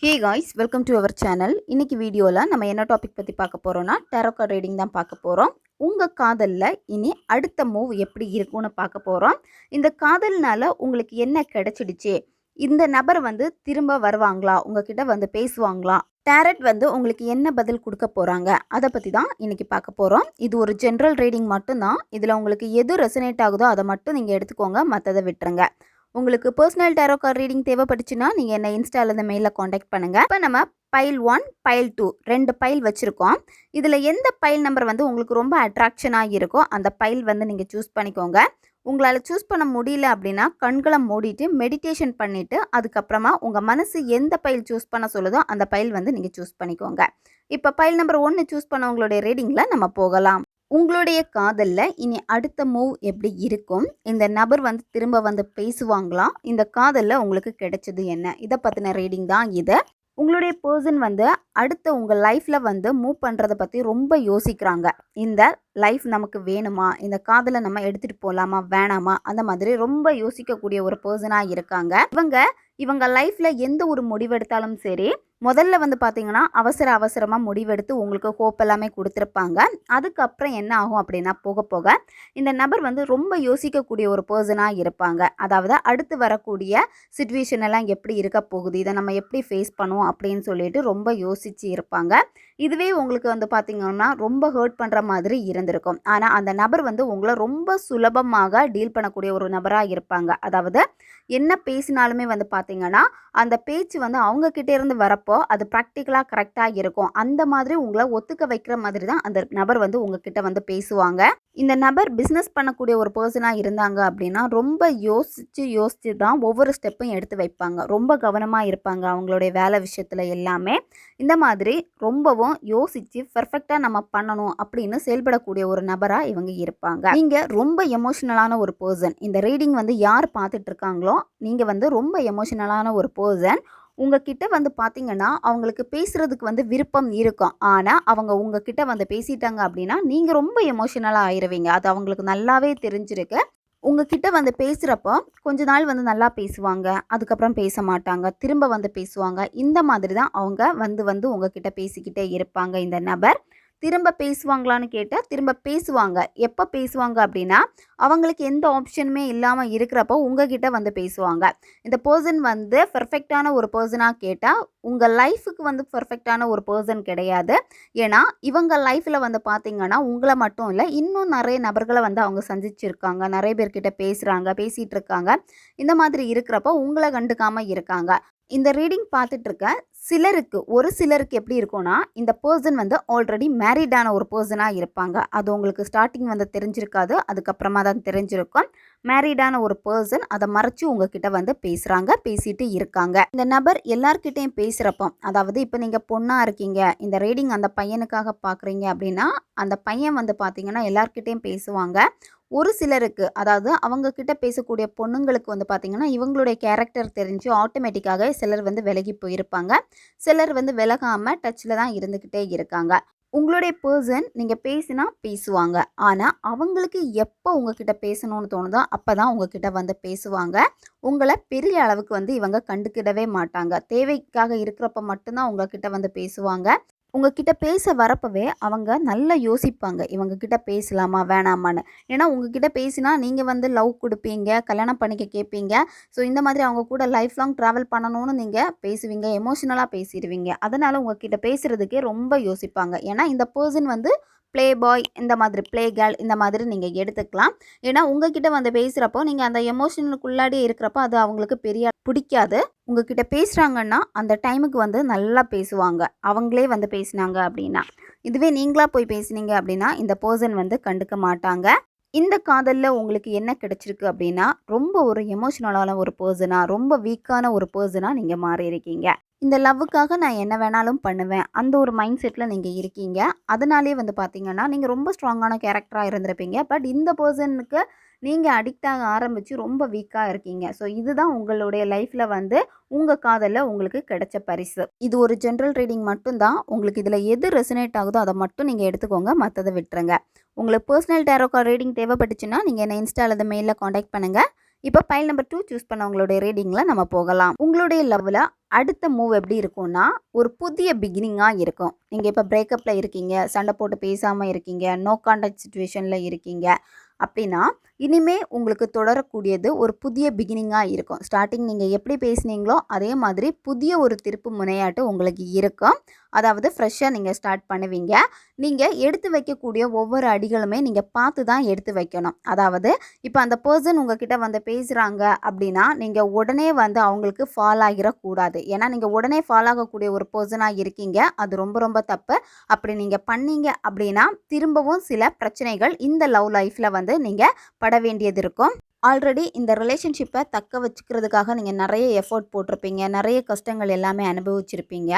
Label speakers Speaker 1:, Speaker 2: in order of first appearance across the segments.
Speaker 1: Hey guys, welcome to our channel. இன்னைக்கு வீடியோவில் நம்ம என்ன டாபிக் பற்றி பார்க்க போகிறோம்னா டேரோ கார்ட் ரீடிங் தான் பார்க்க போகிறோம். உங்கள் காதலில் இனி அடுத்த மூவ் எப்படி இருக்கும்னு பார்க்க போகிறோம். இந்த காதல்னால உங்களுக்கு என்ன கிடைச்சிடுச்சு, இந்த நபர் திரும்ப வருவாங்களா, உங்ககிட்ட பேசுவாங்களா, டேரட் உங்களுக்கு என்ன பதில் கொடுக்க போகிறாங்க, அதை பற்றி தான் இன்றைக்கி பார்க்க போகிறோம். இது ஒரு ஜென்ரல் ரீடிங் மட்டும்தான். இதில் உங்களுக்கு எது ரெசனேட் ஆகுதோ அதை மட்டும் நீங்கள் எடுத்துக்கோங்க, மற்றதை விட்டுருங்க. உங்களுக்கு பர்சனல் டேரோ கார்ட் ரீடிங் தேவைப்பட்டுச்சுன்னா நீங்கள் என்ன இன்ஸ்டாலேருந்து மெயிலில் காண்டாக்ட் பண்ணுங்கள். இப்போ நம்ம பைல் 1 பைல் 2 2 பைல் வச்சுருக்கோம். இதில் எந்த பைல் நம்பர் உங்களுக்கு ரொம்ப அட்ராக்ஷனாக இருக்கோ அந்த பைல் நீங்கள் சூஸ் பண்ணிக்கோங்க. உங்களால் சூஸ் பண்ண முடியல அப்படின்னா கண்களை மூடிட்டு மெடிடேஷன் பண்ணிவிட்டு அதுக்கப்புறமா உங்கள் மனசு எந்த பைல் சூஸ் பண்ண சொல்லுதோ அந்த பைல் நீங்கள் சூஸ் பண்ணிக்கோங்க. இப்போ பைல் நம்பர் 1 சூஸ் பண்ணவங்களுடைய ரீடிங்கில் நம்ம போகலாம். உங்களுடைய காதலில் இனி அடுத்த மூவ் எப்படி இருக்கும், இந்த நபர் திரும்ப பேசுவாங்களா, இந்த காதலில் உங்களுக்கு கிடைச்சது என்ன, இதை பற்றின ரீடிங் தான் இது. உங்களுடைய பர்சன் அடுத்த உங்கள் லைஃப்பில் மூவ் பண்ணுறதை பற்றி ரொம்ப யோசிக்கிறாங்க. இந்த லைஃப் நமக்கு வேணுமா, இந்த காதலை நம்ம எடுத்துகிட்டு போகலாமா வேணாமா, அந்த மாதிரி ரொம்ப யோசிக்கக்கூடிய ஒரு பர்சனாக இருக்காங்க. இவங்க லைஃப்பில் எந்த ஒரு முடிவெடுத்தாலும் சரி, முதல்ல பார்த்தீங்கன்னா அவசரமாக முடிவெடுத்து உங்களுக்கு ஹோப் எல்லாமே கொடுத்துருப்பாங்க. அதுக்கப்புறம் என்ன ஆகும் அப்படின்னா போக போக இந்த நபர் ரொம்ப யோசிக்கக்கூடிய ஒரு பர்சனாக இருப்பாங்க. அதாவது அடுத்து வரக்கூடிய சிச்சுவேஷன் எல்லாம் எப்படி இருக்க போகுது, இதை நம்ம எப்படி ஃபேஸ் பண்ணுவோம் அப்படின்னு சொல்லிட்டு ரொம்ப யோசித்து இருப்பாங்க. இதுவே உங்களுக்கு பார்த்தீங்கன்னா ரொம்ப ஹர்ட் பண்ணுற மாதிரி இருந்திருக்கும். ஆனால் அந்த நபர் உங்களை ரொம்ப சுலபமாக டீல் பண்ணக்கூடிய ஒரு நபராக இருப்பாங்க. அதாவது என்ன பேசினாலுமே பார்த்தீங்கன்னா அந்த பேச்சு அவங்க கிட்டே இருந்து வரப்போ அது ப்ராக்டிக்கலாக கரெக்டாக இருக்கும். அந்த மாதிரி உங்களை ஒத்துக்க வைக்கிற மாதிரி தான் அந்த நபர் உங்ககிட்ட பேசுவாங்க. இந்த நபர் பிஸ்னஸ் பண்ணக்கூடிய ஒரு பர்சனாக இருந்தாங்க அப்படின்னா ரொம்ப யோசித்து தான் ஒவ்வொரு ஸ்டெப்பும் எடுத்து வைப்பாங்க. ரொம்ப கவனமாக இருப்பாங்க அவங்களுடைய வேலை விஷயத்தில் எல்லாமே. இந்த மாதிரி ரொம்பவும் யோசித்து பர்ஃபெக்டாக நம்ம பண்ணணும் அப்படின்னு செயல்படக்கூடிய ஒரு நபராக இவங்க இருப்பாங்க. நீங்கள் ரொம்ப எமோஷ்னலான ஒரு பர்சன். இந்த ரீடிங் யார் பார்த்துட்டு இருக்காங்களோ நீங்கள் ரொம்ப எமோஷ்னலான ஒரு பர்சன். உங்ககிட்ட பார்த்தீங்கன்னா அவங்களுக்கு பேசுகிறதுக்கு விருப்பம் இருக்கும். ஆனால் அவங்க உங்ககிட்ட பேசிட்டாங்க அப்படின்னா நீங்கள் ரொம்ப எமோஷனலாக ஆயிடுவீங்க. அது அவங்களுக்கு நல்லாவே தெரிஞ்சிருக்கு. உங்ககிட்ட பேசுகிறப்போ கொஞ்ச நாள் நல்லா பேசுவாங்க, அதுக்கப்புறம் பேச மாட்டாங்க, திரும்ப பேசுவாங்க. இந்த மாதிரி தான் அவங்க உங்ககிட்ட பேசிக்கிட்டே இருப்பாங்க. இந்த நபர் திரும்ப பேசுவாங்களான்னு கேட்டால் திரும்ப பேசுவாங்க. எப்போ பேசுவாங்க அப்படின்னா அவங்களுக்கு எந்த ஆப்ஷனுமே இல்லாமல் இருக்கிறப்போ உங்ககிட்ட பேசுவாங்க. இந்த பர்சன் பெர்ஃபெக்டான ஒரு பர்சனாக கேட்டால் உங்கள் லைஃபுக்கு பெர்ஃபெக்டான ஒரு பர்சன் கிடையாது. ஏன்னா இவங்க லைஃப்பில் பார்த்தீங்கன்னா உங்களை மட்டும் இல்லை, இன்னும் நிறைய நபர்களை அவங்க சந்திச்சிருக்காங்க. நிறைய பேர்கிட்ட பேசிகிட்டு இருக்காங்க. இந்த மாதிரி இருக்கிறப்போ உங்களை கண்டுக்காமல் இருக்காங்க. இந்த ரீடிங் பார்த்துட்டு இருக்க ஒரு சிலருக்கு எப்படி இருக்கும்னா இந்த பர்சன் ஆல்ரெடி மேரிடான ஒரு பர்சனாக இருப்பாங்க. அது உங்களுக்கு ஸ்டார்டிங் தெரிஞ்சிருக்காது, அதுக்கப்புறமா தான் தெரிஞ்சிருக்கும். மேரிடான ஒரு பர்சன் அதை மறைச்சி உங்ககிட்ட பேசிட்டு இருக்காங்க. இந்த நபர் எல்லார்கிட்டையும் பேசுகிறப்போ, அதாவது இப்போ நீங்கள் பொண்ணாக இருக்கீங்க, இந்த ரீடிங் அந்த பையனுக்காக பார்க்குறீங்க அப்படின்னா அந்த பையன் பார்த்தீங்கன்னா எல்லார்கிட்டையும் பேசுவாங்க. ஒரு சிலருக்கு, அதாவது அவங்கக்கிட்ட பேசக்கூடிய பொண்ணுங்களுக்கு பார்த்தீங்கன்னா இவங்களுடைய கேரக்டர் தெரிஞ்சு ஆட்டோமேட்டிக்காக சிலர் விலகி போயிருப்பாங்க. சிலர் விலகாமல் டச்சில் தான் இருந்துக்கிட்டே இருக்காங்க. உங்களுடைய பர்சன் நீங்கள் பேசினா பேசுவாங்க. ஆனால் அவங்களுக்கு எப்போ உங்ககிட்ட பேசணும்னு தோணுதோ அப்போ தான் உங்ககிட்ட பேசுவாங்க. உங்களை பெரிய அளவுக்கு இவங்க கண்டுக்கிடவே மாட்டாங்க. தேவைக்காக இருக்கிறப்ப மட்டும்தான் உங்ககிட்ட பேசுவாங்க. உங்ககிட்ட பேச வரப்பவே அவங்க நல்லா யோசிப்பாங்க, இவங்கக்கிட்ட பேசலாமா வேணாமான்னு. ஏன்னா உங்ககிட்ட பேசினா நீங்கள் லவ் கொடுப்பீங்க, கல்யாணம் பண்ணிக்க கேட்பீங்க. ஸோ இந்த மாதிரி அவங்க கூட லைஃப் லாங் ட்ராவல் பண்ணணும்னு நீங்கள் பேசுவீங்க, எமோஷ்னலாக பேசிடுவீங்க. அதனால் உங்ககிட்ட பேசுகிறதுக்கே ரொம்ப யோசிப்பாங்க. ஏன்னா இந்த பர்சன் ப்ளே பாய், இந்த மாதிரி ப்ளே கேர்ள், இந்த மாதிரி நீங்கள் எடுத்துக்கலாம். ஏன்னா உங்ககிட்ட பேசுகிறப்போ நீங்கள் அந்த எமோஷனுக்குள்ளாடியே இருக்கிறப்போ அது அவங்களுக்கு பெரிய பிடிக்காது. உங்ககிட்ட பேசுகிறாங்கன்னா அந்த டைமுக்கு நல்லா பேசுவாங்க, அவங்களே பேசினாங்க அப்படின்னா. இதுவே நீங்களாக போய் பேசுனீங்க அப்படின்னா இந்த பர்சன் கண்டுக்க மாட்டாங்க. இந்த காதலில் உங்களுக்கு என்ன கிடைச்சிருக்கு அப்படின்னா ரொம்ப ஒரு எமோஷ்னலான ஒரு பர்சனாக, ரொம்ப வீக்கான ஒரு பர்சனாக நீங்கள் மாறி இருக்கீங்க. இந்த லவ்வுக்காக நான் என்ன வேணாலும் பண்ணுவேன், அந்த ஒரு மைண்ட் செட்டில் நீங்கள் இருக்கீங்க. அதனாலே பார்த்தீங்கன்னா நீங்கள் ரொம்ப ஸ்ட்ராங்கான கேரக்டராக இருந்திருப்பீங்க. பட் இந்த பர்சனுக்கு நீங்கள் அடிக்ட் ஆக ஆரம்பித்து ரொம்ப வீக்காக இருக்கீங்க. ஸோ இதுதான் உங்களுடைய லைஃப்பில் உங்கள் காதலில் உங்களுக்கு கிடைச்ச பரிசு. இது ஒரு ஜென்ரல் ரீடிங் மட்டும்தான். உங்களுக்கு இதில் எது ரெசனேட் ஆகுதோ அதை மட்டும் நீங்கள் எடுத்துக்கோங்க, மற்றதை விட்டுருங்க. உங்களுக்கு பர்சனல் டேரோ கார்ட் ரீடிங் தேவைப்பட்டுச்சுன்னா நீங்கள் என்ன இன்ஸ்டாவில் மெயிலில் காண்டாக்ட் பண்ணுங்கள். இப்போ பைல் நம்பர் 2 சூஸ் பண்ணவங்களுடைய ரீடிங்கில் நம்ம போகலாம். உங்களுடைய லவ்வில் அடுத்த மூவ் எப்படி இருக்கும்னா ஒரு புதிய பிகினிங்காக இருக்கும். நீங்கள் இப்போ பிரேக்கப்பில் இருக்கீங்க, சண்டை போட்டு பேசாமல் இருக்கீங்க, நோ கான்டாக்ட் சுச்சுவேஷனில் இருக்கீங்க அப்படின்னா இனிமே உங்களுக்கு தொடரக்கூடியது ஒரு புதிய பிகினிங்காக இருக்கும். ஸ்டார்டிங் நீங்கள் எப்படி பேசுனீங்களோ அதே மாதிரி புதிய ஒரு திருப்பு முனையாட்டு உங்களுக்கு இருக்கும். அதாவது ஃப்ரெஷ்ஷாக நீங்கள் ஸ்டார்ட் பண்ணுவீங்க. நீங்கள் எடுத்து வைக்கக்கூடிய ஒவ்வொரு அடிகளுமே நீங்கள் பார்த்து தான் எடுத்து வைக்கணும். அதாவது இப்போ அந்த பர்சன் உங்ககிட்ட வந்து பேசுகிறாங்க அப்படின்னா நீங்கள் உடனே வந்து அவங்களுக்கு ஃபால் ஆகிடக்கூடாது. ஏன்னா நீங்கள் உடனே ஃபால் ஆகக்கூடிய ஒரு பர்சனாக இருக்கீங்க. அது ரொம்ப ரொம்ப தப்பு. அப்படி நீங்கள் பண்ணீங்க அப்படின்னா திரும்பவும் சில பிரச்சனைகள் இந்த லவ் லைஃப்பில் வந்து நீங்கள் பட வேண்டியது இருக்கும். ஆல்ரெடி இந்த ரிலேஷன்ஷிப்பை தக்க வச்சுக்கிறதுக்காக நீங்கள் நிறைய எஃபோர்ட் போட்டிருப்பீங்க, நிறைய கஷ்டங்கள் எல்லாமே அனுபவிச்சிருப்பீங்க.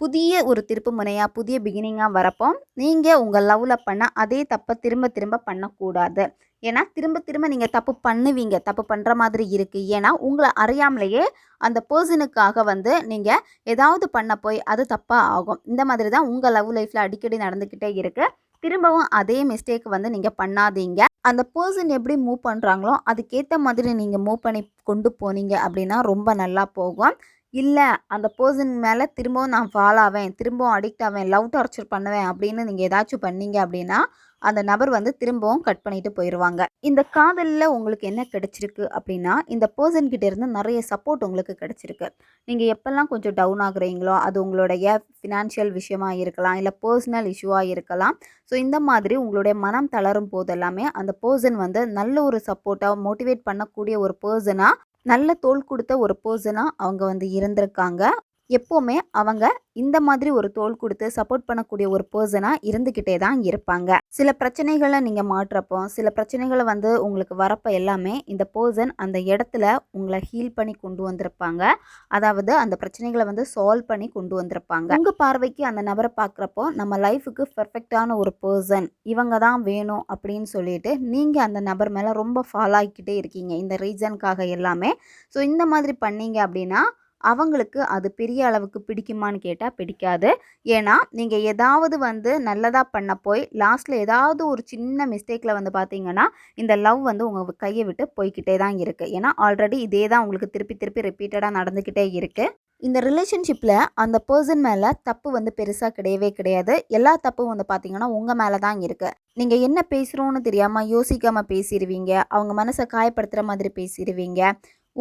Speaker 1: புதிய ஒரு திருப்பு முனையாக புதிய பிகினிங்காக வரப்போ நீங்கள் உங்கள் லவ்வில் பண்ண அதே தப்பை திரும்ப திரும்ப பண்ணக்கூடாது. ஏன்னா திரும்ப திரும்ப நீங்கள் தப்பு பண்ணுவீங்க, தப்பு பண்ணுற மாதிரி இருக்குது. ஏன்னா உங்களை அறியாமலேயே அந்த பர்சனுக்காக வந்து நீங்கள் ஏதாவது பண்ண போய் அது தப்பாக ஆகும். இந்த மாதிரி தான் உங்கள் லவ் லைஃப்பில் அடிக்கடி நடந்துக்கிட்டே இருக்குது. திரும்பவும் அதே மிஸ்டேக் வந்து நீங்கள் பண்ணாதீங்க. அந்த பர்சன் எப்படி மூவ் பண்ணுறாங்களோ அதுக்கேற்ற மாதிரி நீங்கள் மூவ் பண்ணி கொண்டு போனீங்க அப்படின்னா ரொம்ப நல்லா போகும். இல்லை அந்த பர்சன் மேலே திரும்பவும் நான் ஃபால் ஆவேன், திரும்பவும் அடிக்ட் ஆவேன், லவ் டார்ச்சர் பண்ணுவேன் அப்படின்னு நீங்கள் ஏதாச்சும் பண்ணீங்க அப்படின்னா அந்த நபர் வந்து திரும்பவும் கட் பண்ணிட்டு போயிடுவாங்க. இந்த காதலில் உங்களுக்கு என்ன கிடைச்சிருக்கு அப்படின்னா இந்த பர்சன் கிட்ட இருந்து நிறைய சப்போர்ட் உங்களுக்கு கிடைச்சிருக்கு. நீங்கள் எப்போல்லாம் கொஞ்சம் டவுன் ஆகுறீங்களோ அது உங்களுடைய ஃபினான்ஷியல் விஷயமா இருக்கலாம், இல்லை பர்சனல் இஷ்யூவாக இருக்கலாம். ஸோ இந்த மாதிரி உங்களுடைய மனம் தளரும் போதெல்லாமே அந்த பர்சன் வந்து நல்ல ஒரு சப்போர்ட்டாக மோட்டிவேட் பண்ணக்கூடிய ஒரு பர்சனாக, நல்ல தோள் கொடுத்த ஒரு பர்சனாக அவங்க வந்து இருந்திருக்காங்க. எப்போவுமே அவங்க இந்த மாதிரி ஒரு தோள் கொடுத்து சப்போர்ட் பண்ணக்கூடிய ஒரு பர்சனாக இருந்துக்கிட்டே தான் இருப்பாங்க. சில பிரச்சனைகளை நீங்கள் மாட்டுறப்போ, சில பிரச்சனைகளை வந்து உங்களுக்கு வரப்போ எல்லாமே இந்த பர்சன் அந்த இடத்துல உங்களை ஹீல் பண்ணி கொண்டு வந்திருப்பாங்க. அதாவது அந்த பிரச்சனைகளை வந்து சால்வ் பண்ணி கொண்டு வந்திருப்பாங்க. உங்கள் பார்வைக்கு அந்த நபரை பார்க்குறப்போ நம்ம லைஃபுக்கு பெர்ஃபெக்டான ஒரு பர்சன் இவங்க தான் வேணும் அப்படின்னு சொல்லிட்டு நீங்கள் அந்த நபர் மேலே ரொம்ப ஃபாலோ ஆகிக்கிட்டே இருக்கீங்க இந்த ரீசனுக்காக எல்லாமே. ஸோ இந்த மாதிரி பண்ணீங்க அப்படின்னா அவங்களுக்கு அது பெரிய அளவுக்கு பிடிக்குமான்னு கேட்டால் பிடிக்காது. ஏன்னா நீங்கள் ஏதாவது வந்து நல்லதாக பண்ண போய் லாஸ்ட்டில் ஏதாவது ஒரு சின்ன மிஸ்டேக்கில் வந்து பார்த்தீங்கன்னா இந்த லவ் வந்து உங்கள் கையை விட்டு போய்கிட்டே தான் இருக்குது. ஏன்னா ஆல்ரெடி இதே தான் உங்களுக்கு திருப்பி திருப்பி ரிப்பீட்டடாக நடந்துக்கிட்டே இருக்குது. இந்த ரிலேஷன்ஷிப்பில் அந்த பர்சன் மேலே தப்பு வந்து பெருசாக கிடையவே கிடையாது. எல்லா தப்பும் வந்து பார்த்திங்கன்னா உங்கள் மேலே தான் இருக்குது. நீங்கள் என்ன பேசுகிறோன்னு தெரியாமல் யோசிக்காமல் பேசிடுவீங்க, அவங்க மனசை காயப்படுத்துகிற மாதிரி பேசிடுவீங்க.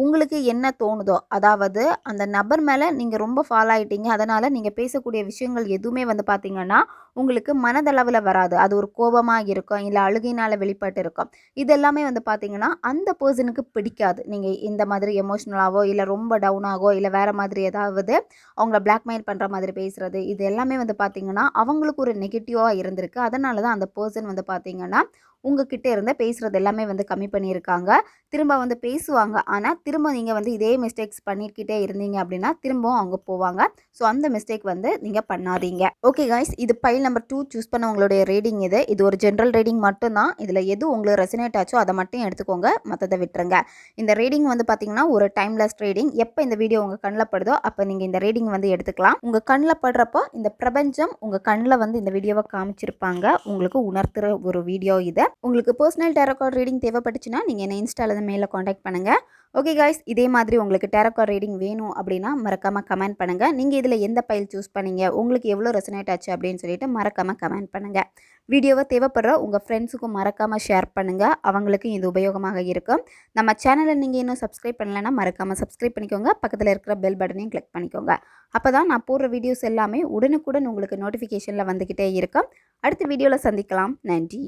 Speaker 1: உங்களுக்கு என்ன தோணுதோ, அதாவது அந்த நபர் மேலே நீங்கள் ரொம்ப ஃபாலோ ஆகிட்டீங்க, அதனால் நீங்கள் பேசக்கூடிய விஷயங்கள் எதுவுமே வந்து பார்த்திங்கன்னா உங்களுக்கு மனதளவில் வராது. அது ஒரு கோபமாக இருக்கும், இல்லை அழுகையினால் வெளிப்பட்டு இருக்கும். இது எல்லாமே வந்து பார்த்திங்கன்னா அந்த பர்சனுக்கு பிடிக்காது. நீங்கள் இந்த மாதிரி எமோஷ்னலாகவோ இல்லை ரொம்ப டவுனாகவோ இல்லை வேறு மாதிரி ஏதாவது அவங்கள பிளாக்மெயில் பண்ணுற மாதிரி பேசுகிறது, இது எல்லாமே வந்து பார்த்திங்கன்னா அவங்களுக்கு ஒரு நெகட்டிவாக இருந்திருக்கு. அதனால தான் அந்த பர்சன் வந்து பார்த்திங்கன்னா உங்ககிட்ட இருந்து பேசுகிறது எல்லாமே வந்து கம்மி பண்ணியிருக்காங்க. திரும்ப வந்து பேசுவாங்க, ஆனால் திரும்ப நீங்கள் வந்து இதே மிஸ்டேக்ஸ் பண்ணிக்கிட்டே இருந்தீங்க அப்படின்னா திரும்பவும் அவங்க போவாங்க. ஸோ அந்த மிஸ்டேக் வந்து நீங்கள் பண்ணாதீங்க. ஓகே காய்ஸ், இது பைல் நம்பர் 2 சூஸ் பண்ண உங்களுடைய ரீடிங் இது. இது ஒரு ஜென்ரல் ரீடிங் மட்டும்தான். இதில் எது உங்களுக்கு ரெசனேட் ஆச்சோ அதை மட்டும் எடுத்துக்கோங்க, மற்றதை விட்டுருங்க. இந்த ரீடிங் வந்து பார்த்தீங்கன்னா ஒரு டைம்லெஸ் ரீடிங். எப்போ இந்த வீடியோ உங்கள் கண்ணில் படுதோ அப்போ நீங்கள் இந்த ரீடிங் வந்து எடுத்துக்கலாம். உங்கள் கண்ணில் படுறப்போ இந்த பிரபஞ்சம் உங்கள் கண்ணில் வந்து இந்த வீடியோவை காமிச்சிருப்பாங்க, உங்களுக்கு உணர்த்துகிற ஒரு வீடியோ இது. உங்களுக்கு பர்சனல் டேரோ கார்டு ரீடிங் தேவைப்பட்டுச்சுன்னா நீங்கள் என்ன இன்ஸ்டாவில் மேலே காண்டாக்ட் பண்ணுங்கள். ஓகே காய்ஸ், இதே மாதிரி உங்களுக்கு டேரோ கார்டு ரீடிங் வேணும் அப்படின்னா மறக்காமல் கமெண்ட் பண்ணுங்கள். நீங்கள் இதில் எந்த பைல் சூஸ் பண்ணீங்க, உங்களுக்கு எவ்வளோ ரெசனேட் ஆச்சு அப்படின்னு சொல்லிட்டு மறக்காமல் கமெண்ட் பண்ணுங்கள். வீடியோவை தேவைப்படுற உங்கள் ஃப்ரெண்ட்ஸுக்கும் மறக்காமல் ஷேர் பண்ணுங்கள், அவங்களுக்கும் இது உபயோகமாக இருக்கும். நம்ம சேனலை நீங்கள் இன்னும் சப்ஸ்கிரைப் பண்ணலைன்னா மறக்காமல் சப்ஸ்கிரைப் பண்ணிக்கோங்க. பக்கத்தில் இருக்கிற பெல் பட்டனையும் கிளிக் பண்ணிக்கோங்க. அப்போ தான் நான் போடுற வீடியோஸ் எல்லாமே உடனுக்குடன் உங்களுக்கு நோட்டிஃபிகேஷனில் வந்துக்கிட்டே இருக்கும். அடுத்த வீடியோவில் சந்திக்கலாம். நன்றி.